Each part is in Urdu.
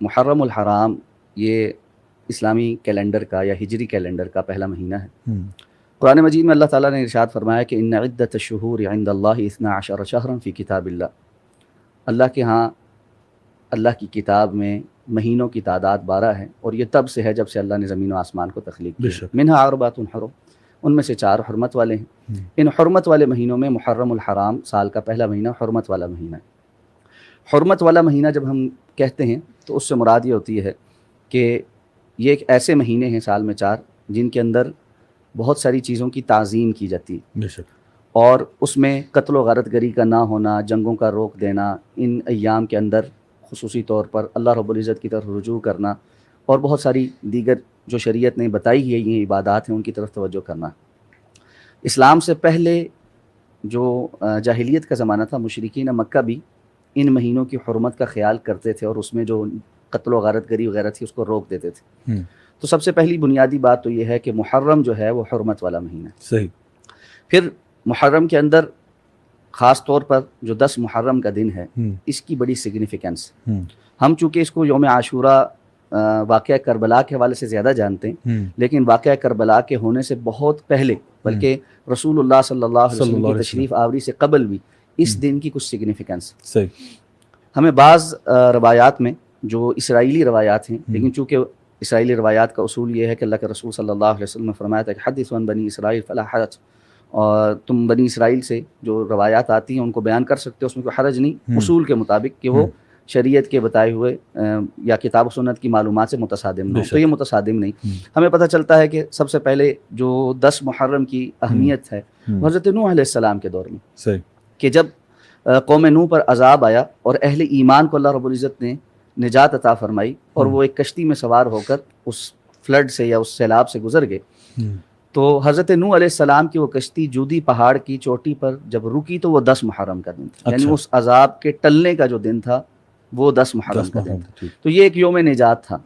محرم الحرام یہ اسلامی کیلنڈر کا یا ہجری کیلنڈر کا پہلا مہینہ ہے۔ قرآن مجید میں اللہ تعالیٰ نے ارشاد فرمایا کہ ان عدت الشہور عند اللہ 12 شہرا فی کتاب اللہ، اللہ کے ہاں اللہ کی کتاب میں مہینوں کی تعداد 12 ہے، اور یہ تب سے ہے جب سے اللہ نے زمین و آسمان کو تخلیق کیا۔ منہا اربعۃ حرم، ان میں سے 4 حرمت والے ہیں۔ ان حرمت والے مہینوں میں محرم الحرام سال کا پہلا مہینہ حرمت والا مہینہ ہے۔ حرمت والا مہینہ جب ہم کہتے ہیں تو اس سے مراد یہ ہوتی ہے کہ یہ ایک ایسے مہینے ہیں سال میں 4 جن کے اندر بہت ساری چیزوں کی تعظیم کی جاتی ہے، اور اس میں قتل و غارت گری کا نہ ہونا، جنگوں کا روک دینا، ان ایام کے اندر خصوصی طور پر اللہ رب العزت کی طرف رجوع کرنا، اور بہت ساری دیگر جو شریعت نے بتائی ہے یہ عبادات ہیں ان کی طرف توجہ کرنا۔ اسلام سے پہلے جو جاہلیت کا زمانہ تھا، مشرکین مکہ بھی ان مہینوں کی حرمت کا خیال کرتے تھے، اور اس میں جو قتل و غارت گری وغیرہ تھی اس کو روک دیتے تھے۔ تو سب سے پہلی بنیادی بات تو یہ ہے کہ محرم جو ہے وہ حرمت والا مہینہ ہے۔ صحیح۔ پھر محرم کے اندر خاص طور پر جو 10 محرم کا دن ہے اس کی بڑی سگنیفیکنس، ہم چونکہ اس کو یوم عاشورہ واقعہ کربلا کے حوالے سے زیادہ جانتے ہیں، لیکن واقعہ کربلا کے ہونے سے بہت پہلے، بلکہ رسول اللہ صلی اللہ علیہ وسلم کی تشریف آوری سے قبل بھی اس دن کی کچھ سگنیفیکنس۔ صحیح۔ ہمیں بعض روایات میں جو اسرائیلی روایات ہیں، لیکن چونکہ اسرائیلی روایات کا اصول یہ ہے کہ اللہ کے رسول صلی اللہ علیہ وسلم نے فرمایا تھا کہ حدثوا عن بنی اسرائیل فلا حرج، اور تم بنی اسرائیل سے جو روایات آتی ہیں ان کو بیان کر سکتے ہو، اس میں کوئی حرج نہیں، اصول کے مطابق کہ وہ شریعت کے بتائے ہوئے یا کتاب و سنت کی معلومات سے متصادم نہیں، تو یہ متصادم نہیں۔ ہمیں پتہ چلتا ہے کہ سب سے پہلے جو 10 محرم کی اہمیت ہے حضرت نوح علیہ السلام کے دور میں، کہ جب قوم نوح پر عذاب آیا اور اہل ایمان کو اللہ رب العزت نے نجات عطا فرمائی، اور وہ ایک کشتی میں سوار ہو کر اس فلڈ سے یا اس سیلاب سے گزر گئے، تو حضرت نوح علیہ السلام کی وہ کشتی جودی پہاڑ کی چوٹی پر جب رکی تو وہ 10 محرم کا دن تھا، یعنی اس عذاب کے ٹلنے کا جو دن تھا وہ 10 محرم کا دن تھا۔ تو یہ ایک یوم نجات تھا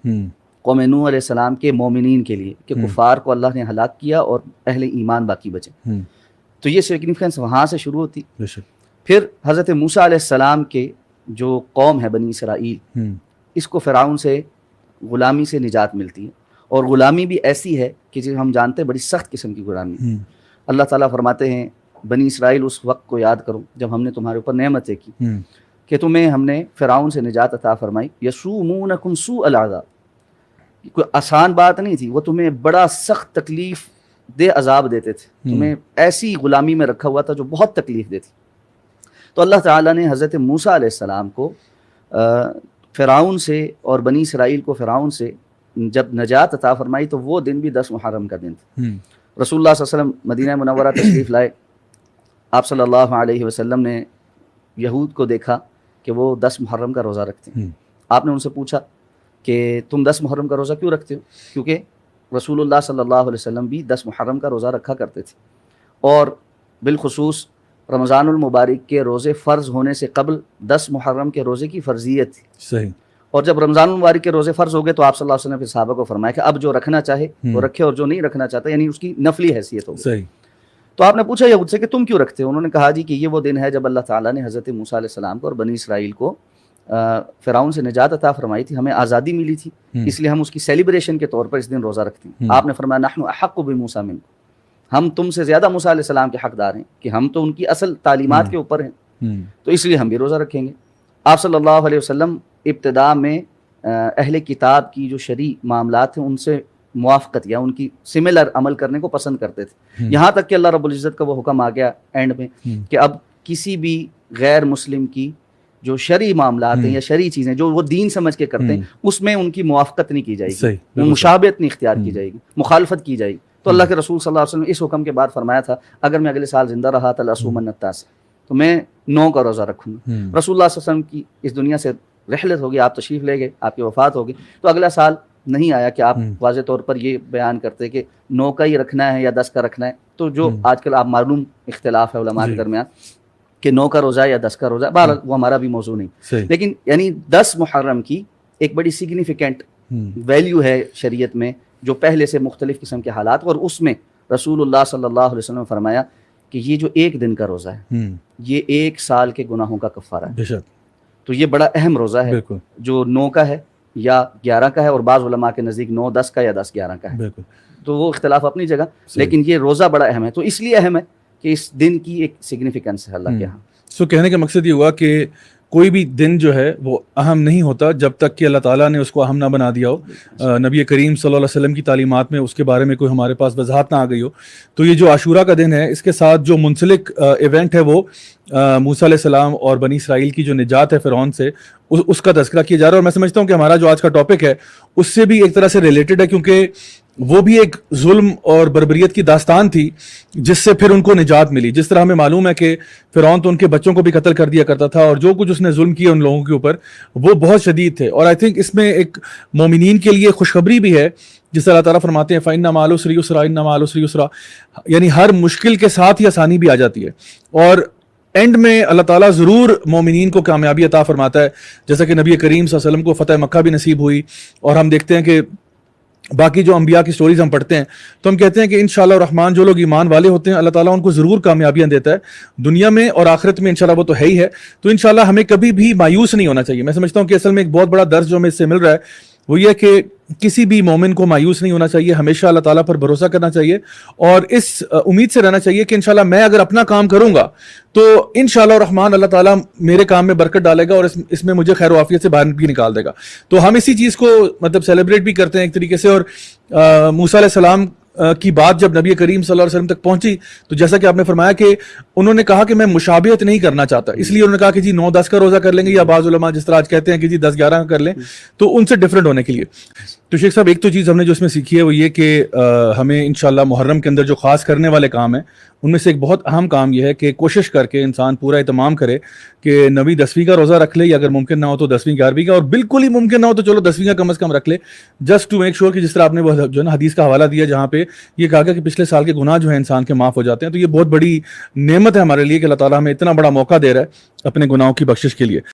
قوم نوح علیہ السلام کے مومنین کے لیے، کہ کفار کو اللہ نے ہلاک کیا اور اہل ایمان باقی بچے۔ تو یہ سگنیفیکنس وہاں سے شروع ہوتی۔ پھر حضرت موسیٰ علیہ السلام کے جو قوم ہے بنی اسرائیل، اس کو فرعون سے غلامی سے نجات ملتی ہے، اور غلامی بھی ایسی ہے کہ جو ہم جانتے ہیں بڑی سخت قسم کی غلامی۔ اللہ تعالیٰ فرماتے ہیں بنی اسرائیل اس وقت کو یاد کرو جب ہم نے تمہارے اوپر نعمتیں کی، کہ تمہیں ہم نے فرعون سے نجات عطا فرمائی، یسومونکم سوء العذاب، کوئی آسان بات نہیں تھی، وہ تمہیں بڑا سخت تکلیف دہ عذاب دیتے تھے، تمہیں ایسی غلامی میں رکھا ہوا تھا جو بہت تکلیف دیتی۔ تو اللہ تعالیٰ نے حضرت موسیٰ علیہ السلام کو فرعون سے اور بنی اسرائیل کو فرعون سے جب نجات عطا فرمائی تو وہ دن بھی 10 محرم کا دن تھا۔ رسول اللہ صلی اللہ علیہ وسلم مدینہ منورہ تشریف لائے، آپ صلی اللہ علیہ وسلم نے یہود کو دیکھا کہ وہ 10 محرم کا روزہ رکھتے ہیں۔ آپ نے ان سے پوچھا کہ تم 10 محرم کا روزہ کیوں رکھتے ہو؟ کیونکہ رسول اللہ صلی اللہ علیہ وسلم بھی 10 محرم کا روزہ رکھا کرتے تھے، اور بالخصوص رمضان المبارک کے روزے فرض ہونے سے قبل 10 محرم کے روزے کی فرضیت تھی۔ صحیح۔ اور جب رمضان المبارک کے روزے فرض ہو گئے تو آپ صلی اللہ علیہ وسلم نے صحابہ کو فرمایا کہ اب جو رکھنا چاہے وہ رکھے، اور جو نہیں رکھنا چاہتا یعنی اس کی نفلی حیثیت ہوگی۔ صحیح۔ تو آپ نے پوچھا یہود سے کہ تم کیوں رکھتے ہو؟ انہوں نے کہا جی کہ یہ وہ دن ہے جب اللہ تعالیٰ نے حضرت موسیٰ علیہ السلام کو اور بنی اسرائیل کو فرعون سے نجات عطا فرمائی تھی، ہمیں آزادی ملی تھی، اس لیے ہم اس کی سیلیبریشن کے طور پر اس دن روزہ رکھتے ہیں۔ آپ نے فرمایا نحن احق بموسیٰ منکم، ہم تم سے زیادہ موسیٰ علیہ السلام کے حقدار ہیں، کہ ہم تو ان کی اصل تعلیمات کے اوپر ہیں، تو اس لیے ہم بھی روزہ رکھیں گے۔ آپ صلی اللہ علیہ وسلم ابتدا میں اہل کتاب کی جو شرعی معاملات ہیں ان سے موافقت یا ان کی سملر عمل کرنے کو پسند کرتے تھے، یہاں تک کہ اللہ رب العزت کا وہ حکم آ گیا اینڈ میں کہ اب کسی بھی غیر مسلم کی جو شرعی معاملات ہیں یا شرعی چیزیں جو وہ دین سمجھ کے کرتے ہیں اس میں ان کی موافقت نہیں کی جائے گی، مشابہت نہیں اختیار کی جائے گی، مخالفت کی جائے گی۔ تو اللہ کے رسول صلی اللہ علیہ وسلم نے اس حکم کے بعد فرمایا تھا اگر میں اگلے سال زندہ رہا تو لأصومن التاسع، تو میں 9 کا روزہ رکھوں گا۔ رسول اللہ صلی اللہ علیہ وسلم کی اس دنیا سے رحلت ہوگی، آپ تشریف لے گئے، آپ کی وفات ہوگی، تو اگلا سال نہیں آیا کہ آپ واضح طور پر یہ بیان کرتے کہ 9 کا ہی رکھنا ہے یا 10 کا رکھنا ہے۔ تو جو آج کل آپ معلوم اختلاف ہے علماء کے درمیان کہ 9 کا روزہ یا 10 کا روزہ، بہرحال وہ ہمارا بھی موضوع نہیں، لیکن یعنی 10 محرم کی ایک بڑی سگنیفیکنٹ ویلیو ہے شریعت میں، جو پہلے سے مختلف قسم کے حالات، اور اس میں رسول اللہ صلی اللہ علیہ وسلم نے فرمایا کہ یہ جو ایک دن کا روزہ ہے یہ 1 سال کے گناہوں کا کفارہ ہے۔ تو یہ بڑا اہم روزہ ہے جو 9 کا ہے یا 11 کا ہے، اور بعض علماء کے نزدیک 9-10 کا یا 10-11 کا ہے. بالکل. تو وہ اختلاف اپنی جگہ، لیکن یہ روزہ بڑا اہم ہے. تو اس لیے اہم ہے کہ اس دن کی ایک سگنیفیکنس ہے اللہ کے یہاں. سو کہنے کا مقصد یہ ہوا کہ کوئی بھی دن جو ہے وہ اہم نہیں ہوتا جب تک کہ اللہ تعالیٰ نے اس کو اہم نہ بنا دیا ہو. نبی کریم صلی اللہ علیہ وسلم کی تعلیمات میں اس کے بارے میں کوئی ہمارے پاس وضاحت نہ آ گئی ہو. تو یہ جو عاشورہ کا دن ہے، اس کے ساتھ جو منسلک ایونٹ ہے وہ موسیٰ علیہ السلام اور بنی اسرائیل کی جو نجات ہے فرعون سے، اس کا تذکرہ کیا جا رہا ہے. اور میں سمجھتا ہوں کہ ہمارا جو آج کا ٹاپک ہے اس سے بھی ایک طرح سے ریلیٹڈ ہے، کیونکہ وہ بھی ایک ظلم اور بربریت کی داستان تھی جس سے پھر ان کو نجات ملی. جس طرح ہمیں معلوم ہے کہ فرعون تو ان کے بچوں کو بھی قتل کر دیا کرتا تھا، اور جو کچھ اس نے ظلم کیا ان لوگوں کے اوپر وہ بہت شدید تھے. اور آئی تھنک اس میں ایک مومنین کے لیے خوشخبری بھی ہے، جس طرح اللہ تعالیٰ فرماتے ہیں فَإِنَّ مَعَ الْعُسْرِ يُسْرًا إِنَّ مَعَ الْعُسْرِ يُسْرًا، یعنی ہر مشکل کے ساتھ ہی آسانی بھی آ جاتی ہے. اور اینڈ میں اللہ تعالیٰ ضرور مومنین کو کامیابی عطا فرماتا ہے، جیسا کہ نبی کریم صلی اللہ علیہ وسلم کو فتح مکہ بھی نصیب ہوئی. اور ہم دیکھتے ہیں کہ باقی جو انبیاء کی سٹوریز ہم پڑھتے ہیں تو ہم کہتے ہیں کہ انشاءاللہ الرحمن جو لوگ ایمان والے ہوتے ہیں اللہ تعالیٰ ان کو ضرور کامیابیاں دیتا ہے دنیا میں اور آخرت میں. انشاءاللہ وہ تو ہے ہی ہے. تو انشاءاللہ ہمیں کبھی بھی مایوس نہیں ہونا چاہیے. میں سمجھتا ہوں کہ اصل میں ایک بہت بڑا درس جو ہمیں اس سے مل رہا ہے وہ یہ کہ کسی بھی مومن کو مایوس نہیں ہونا چاہیے، ہمیشہ اللہ تعالیٰ پر بھروسہ کرنا چاہیے اور اس امید سے رہنا چاہیے کہ انشاءاللہ میں اگر اپنا کام کروں گا تو انشاءاللہ الرحمن اللہ تعالیٰ میرے کام میں برکت ڈالے گا اور اس میں مجھے خیر و عافیت سے باہر بھی نکال دے گا. تو ہم اسی چیز کو مطلب سیلیبریٹ بھی کرتے ہیں ایک طریقے سے. اور موسیٰ علیہ السلام کی بات جب نبی کریم صلی اللہ علیہ وسلم تک پہنچی تو جیسا کہ آپ نے فرمایا کہ انہوں نے کہا کہ میں مشابہت نہیں کرنا چاہتا، اس لیے انہوں نے کہا کہ جی 9-10 کا روزہ کر لیں گے، یا بعض علماء جس طرح آج کہتے ہیں کہ جی 10-11 کا کر لیں، تو ان سے ڈفرینٹ ہونے کے لیے. تو شیخ صاحب ایک تو چیز ہم نے جو اس میں سیکھی ہے وہ یہ کہ ہمیں انشاءاللہ محرم کے اندر جو خاص کرنے والے کام ہیں ان میں سے ایک بہت اہم کام یہ ہے کہ کوشش کر کے انسان پورا اہتمام کرے کہ 9ویں 10ویں کا روزہ رکھ لے، یا اگر ممکن نہ ہو تو 10ویں 11ویں کا، اور بالکل ہی ممکن نہ ہو تو چلو 10ویں کا کم از کم رکھ لے، جسٹ ٹو میک شیور کہ جس طرح آپ نے وہ جو ہے نا حدیث کا حوالہ دیا جہاں پہ یہ کہا گیا کہ پچھلے سال کے گناہ جو ہیں انسان کے معاف ہو جاتے ہیں. تو یہ بہت بڑی نعمت ہے ہمارے لیے کہ اللہ تعالیٰ ہمیں اتنا بڑا موقع دے رہا ہے اپنے گناہوں کی بخشش کے لیے.